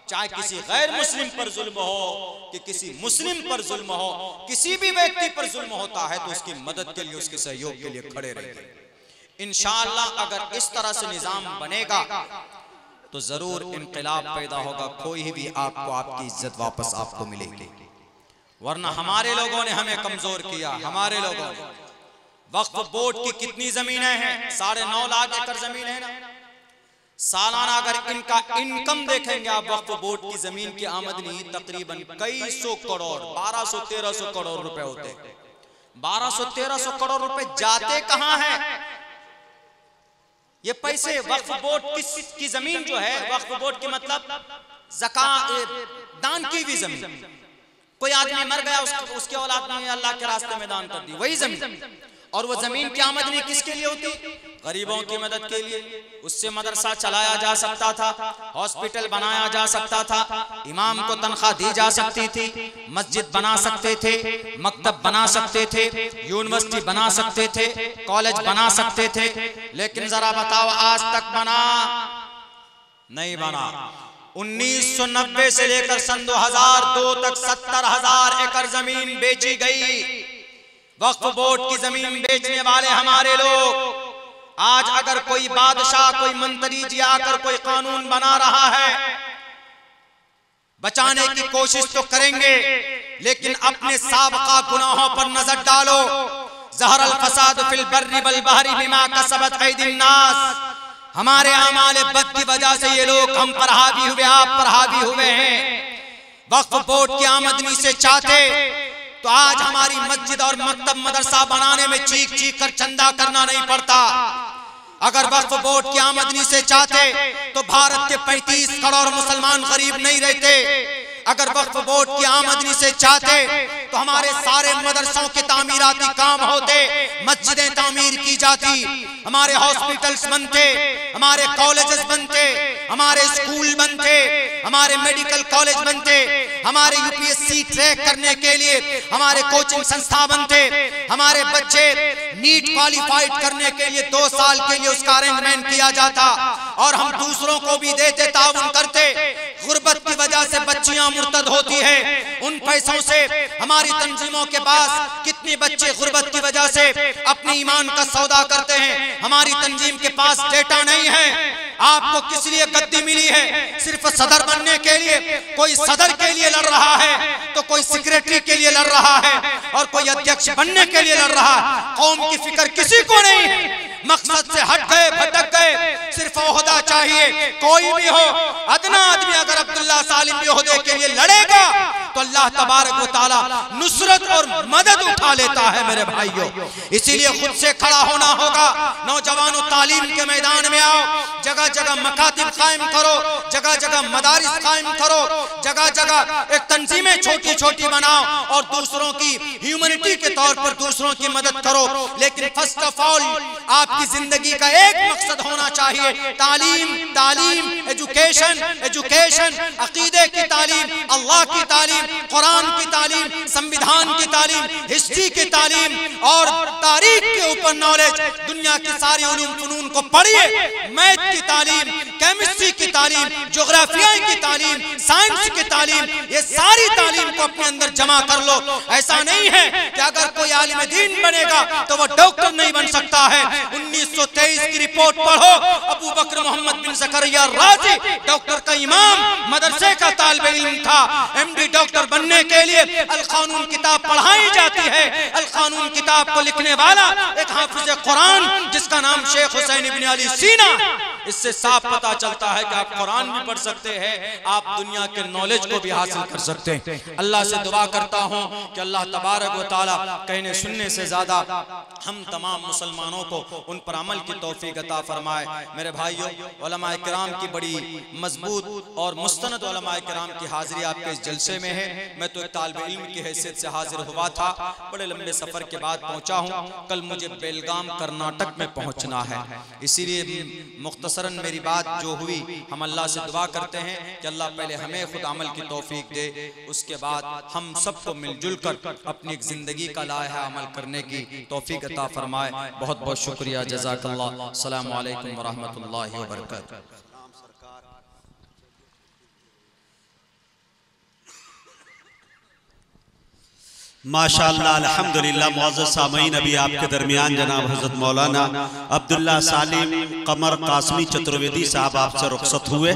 चाहे किसी गैर मुस्लिम पर जुल्म हो कि किसी मुस्लिम पर जुल्म हो, किसी भी व्यक्ति पर जुल्म होता है तो उसकी मदद के लिए, उसके सहयोग के लिए खड़े रहिए। इंशाअल्लाह अगर इस तरह से निजाम बनेगा तो जरूर इनकलाब पैदा होगा, कोई भी आपको आपकी इज्जत वापस आपको मिलेगी। वरना हमारे लोगों ने हमें कमजोर किया। हमारे लोगों ने वक्फ बोर्ड की कितनी जमीनें हैं? 9.5 लाख एकड़ जमीन है ना। सालाना अगर इनका इनकम देखेंगे आप, वक्फ बोर्ड की जमीन की आमदनी तकरीबन कई सौ करोड़, 1200-1300 करोड़ रुपए होते हैं। 1200-1300 करोड़ रुपए जाते कहां हैं? ये पैसे वक्फ बोर्ड की जमीन जो है, वक्फ बोर्ड की मतलब ज़कात दान की हुई जमीन। कोई आदमी मर गया, उसके औलाद ने अल्लाह के रास्ते में दान कर दी, वही जमीन। और वो जमीन की आमदनी किसके लिए होती? गरीबों की मदद के लिए। उससे मदरसा चलाया जा सकता था, हॉस्पिटल बनाया जा सकता था, इमाम को तनख्वाह दी जा सकती थी, मस्जिद बना सकते थे, मकतब बना सकते थे, यूनिवर्सिटी बना सकते थे, कॉलेज बना सकते थे। लेकिन जरा बताओ, आज तक बना? नहीं बना। 1990 से लेकर सन 2002 तक 70,000 एकड़ जमीन बेची गई। वक्फ बोर्ड की जमीन बेचने वाले हमारे लोग। आज अगर कोई बादशाह, कोई मंत्री जी आकर कोई कानून बना रहा है, बचाने की कोशिश तो करेंगे, लेकिन अपने साबका गुनाहों पर नजर डालो। ज़हरल फसाद फिल बर्रि वल बहरि बिमा कसबत ऐदिन नास। हमारे आमाल बद की वजह से ये लोग हम पर हावी हुए, आप पर हावी हुए हैं। वक्फ बोर्ड की आमदनी से चाहते तो आज हमारी मस्जिद और मकतब मदरसा बनाने में चीख चीख कर चंदा करना नहीं पड़ता। अगर वक्फ बोर्ड की आमदनी से चाहते तो भारत के 35 करोड़ मुसलमान गरीब नहीं रहते। अगर वक्फ बोर्ड की आमदनी से चाहते तो हमारे सारे मदरसों के तामीराती काम होते, मस्जिदें तामीर की जाती, हमारे हॉस्पिटल्स बनते, हमारे कॉलेजेस बनते, हमारे स्कूल बनते, हमारे मेडिकल कॉलेज बनते, हमारे यूपीएससी ट्रैक करने के लिए हमारे कोचिंग संस्था बनते, हमारे बच्चे नीट क्वालिफाइड करने के लिए 2 साल के लिए उसका अरेंजमेंट किया जाता और हम दूसरों को भी देते, ताउन करते। गुर्बत की वजह से बच्चियां मुर्तद होती है। उन पैसों से हमारी तंजीमों के पास कितने बच्चे गुर्बत की वजह से अपने ईमान का सौदा करते हैं। हमारी तंजीम के पास डेटा नहीं है। आपको किस लिए गद्दी मिली है? सिर्फ सदर बनने के लिए। कोई सदर के लिए लड़ रहा है तो कोई सेक्रेटरी के लिए लड़ रहा है और कोई अध्यक्ष बनने के लिए लड़ रहा है। कौम की फिक्र किसी को नहीं है। मकसद से हट गए, भटक गए। सिर्फ ओहदा चाहिए, कोई भी हो। अदना आदमी अगर अब्दुल्ला सालिम भी ओहदे के लिए लड़ेगा तो अल्लाह तबारक व तआला नुसरत और मदद उठा लेता है मेरे भाइयों। इसीलिए खुद से खड़ा होना होगा। नौजवानों, तालीम के मैदान में आओ। जगह जगह मकातिब कायम करो, जगह जगह मदारिस कायम करो, जगह जगह एक तंजीमें छोटी छोटी बनाओ और दूसरों की ह्यूमैनिटी के तौर पर दूसरों की मदद करो। लेकिन फर्स्ट ऑफ ऑल आपकी जिंदगी का एक मकसद होना चाहिए, तालीम, तालीम, एजुकेशन, एजुकेशन, अकीदे की तालीम, अल्लाह की तालीम, कुरान की तालीम, संविधान की तालीम, हिस्ट्री की तालीम और तारीख के ऊपर नॉलेज। दुनिया की सारी उलूम फनून को पढ़िए। मैथ की तालीम, केमिस्ट्री की तालीम, ज्योग्राफिया की तालीम, साइंस की तालीम, ये सारी तालीम को अपने अंदर जमा कर लो। ऐसा नहीं है कि अगर कोई आलिम दीन बनेगा तो वो डॉक्टर नहीं बन सकता है। 1923 की रिपोर्ट पढ़ो। अबू बकर मोहम्मद बिन ज़करिया राजी डॉक्टर का इमाम, मदरसे का तालिब इल्म था। एमडी डॉक्टर बनने के लिए अल कानून किताब पढ़ाई जाती है। अल कानून किताब को लिखने वाला एक हाफिज कुरान जिसका नाम शेख हुसैन इब्न अली सीना। इससे साफ पता चलता है कि आप कुरान भी पढ़ सकते हैं, आप दुनिया के नॉलेज को भी हासिल कर सकते हैं। अल्लाह से दुआ करता हूँ कि अल्लाह तबारक व तआला कहने सुनने से ज्यादा हम तमाम मुसलमानों को उन पर अमल की तौफीक अता फरमाए। मेरे भाइयों, उलमाए किराम की बड़ी मजबूत और मुस्तनद उलमाए किराम की हाजिरी आपके इस जलसे में है। मैं तो एक तालिब इल्म की हैसियत से हाजिर हुआ था, बड़े लंबे सफर के बाद पहुंचा हूँ। कल मुझे बेलगाम कर्नाटक में पहुंचना है। इसीलिए मुख्तसरन मेरी बात जो हुई, हम अल्लाह से दुआ करते हैं कि अल्लाह पहले हमें खुद अमल की तौफीक दे, उसके बाद हम सबको मिलजुल कर अपनी जिंदगी का लाहा अमल करने की तौफीक अता फरमाए। बहुत बहुत शुक्रिया। जज़ाकल्लाह। अस्सलामु अलैकुम व रहमतुल्लाहि व बरकातहू। माशाअल्लाह अल्हम्दुलिल्लाह। मुअज़्ज़ज़ सामईन, अभी आपके दरमियान जनाब हज़रत मौलाना अब्दुल्ला सालिम कमर कासमी चतुर्वेदी साहब आपसे रुखसत हुए।